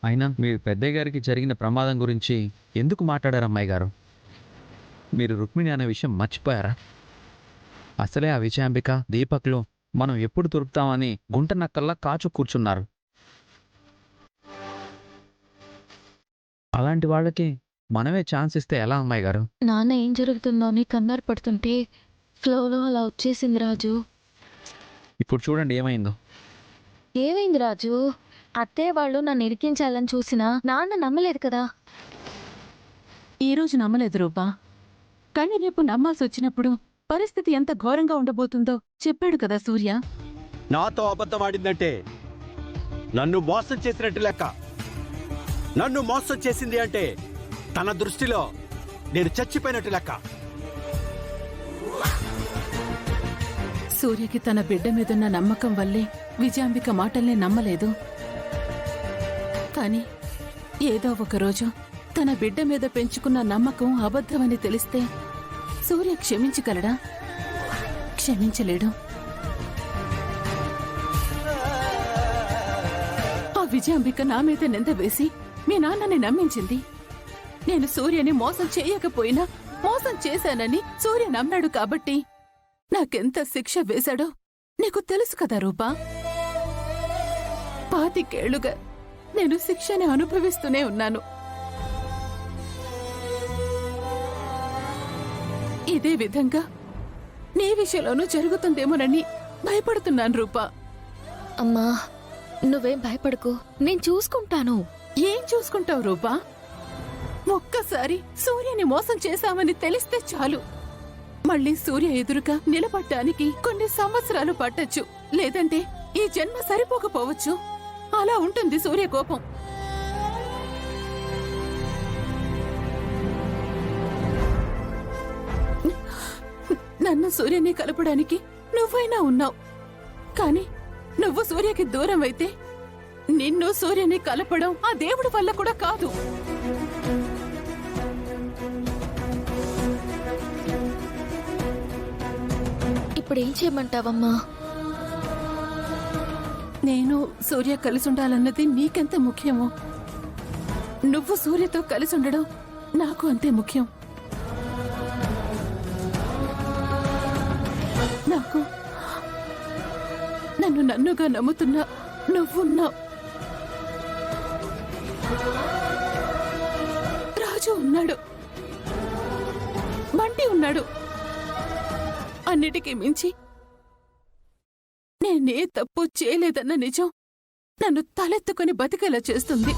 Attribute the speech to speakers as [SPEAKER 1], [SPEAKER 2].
[SPEAKER 1] అయినా మీ పెద్దయ్య గారికి జరిగిన ప్రమాదం గురించి ఎందుకు మాట్లాడారు అమ్మాయి గారు? మీరు రుక్మిణి అనే విషయం మర్చిపోయారా? అసలే ఆ విజయాంబిక దీపక్లు మనం ఎప్పుడు దొరుకుతామని గుంట నక్కల్లా కాచు కూర్చున్నారు. అలాంటి వాళ్ళకి మనమే ఛాన్స్ ఇస్తే ఎలా అమ్మాయి గారు?
[SPEAKER 2] నాన్న ఏం జరుగుతుందో అని కంగారు పడుతుంటే ఫ్లోలో అలా వచ్చేసింది రాజు.
[SPEAKER 1] ఇప్పుడు చూడండి ఏమైందో.
[SPEAKER 2] ఏమైంది రాజు? అత్తయ్య వాళ్ళు నన్ను ఇరికించాలని చూసినా నాన్న నమ్మలేదు కదా.
[SPEAKER 3] ఈరోజు నమ్మలేదు రూపా, కానీ రేపు నమ్మాల్సి వచ్చినప్పుడు పరిస్థితి ఎంత ఘోరంగా ఉండబోతుందో చెప్పాడు కదా సూర్య.
[SPEAKER 4] నాతో అబద్ధమాడిందంటే నన్ను మోసం చేసినట్టు లెక్క. నన్ను మోసం చేసింది అంటే తన దృష్టిలో నేను చచ్చిపోయినట్టు లెక్క.
[SPEAKER 3] సూర్యకి తన బిడ్డ మీదున్న నమ్మకం వల్లే విజయాంబిక మాటల్ని నమ్మలేదు. కానీ ఏదో ఒకరోజు తన బిడ్డ మీద పెంచుకున్న నమ్మకం అబద్ధమని తెలిస్తే సూర్య క్షమించగలడా? క్షమించలేడు. ఆ విజయాంబిక నా మీద నింద వేసి మీ నాన్నని నమ్మించింది. నేను సూర్యని మోసం చేయకపోయినా మోసం చేశానని సూర్య నమ్మాడు కాబట్టి నాకెంత శిక్ష వేశాడో నీకు తెలుసు కదా రూపా. 25 ఏళ్లుగా నేను శిక్షని అనుభవిస్తూనే ఉన్నాను. ఇదే విధంగా నీ విషయంలోనూ జరుగుతుందేమోనని భయపడుతున్నాను రూపా.
[SPEAKER 2] అమ్మా, నువ్వేం భయపడకు, నేను చూసుకుంటాను.
[SPEAKER 3] ఏం చూసుకుంటావు రూపా? ఒక్కసారి సూర్యని మోసం చేశామని తెలిస్తే చాలు. మళ్ళీ సూర్య ఎదురుగా నిలబడ్డానికి కొన్ని సంవత్సరాలు పట్టొచ్చు, లేదంటే ఈ జన్మ సరిపోకపోవచ్చు. అలా ఉంటుంది సూర్య కోపం. నన్ను సూర్యని కలపడానికి నువ్వైనా ఉన్నావు, కానీ నువ్వు సూర్యకి దూరం అయితే నిన్ను సూర్యని కలపడం ఆ దేవుడి వల్ల కూడా కాదు.
[SPEAKER 2] ఇప్పుడేం చేయమంటావమ్మా?
[SPEAKER 3] నేను సూర్య కలిసి ఉండాలన్నది నీకెంత ముఖ్యమో, నువ్వు సూర్యతో కలిసి ఉండడం నాకు అంతే ముఖ్యం. నాకు నన్నుగా నమ్ముతున్నా నువ్వున్నావు. రాజు ఉన్నాడు, బంటి ఉన్నాడు. అన్నిటికీ మించి నేనే తప్పు చేయలేదన్న నిజం నన్ను తలెత్తుకొని బతికేలా చేస్తుంది.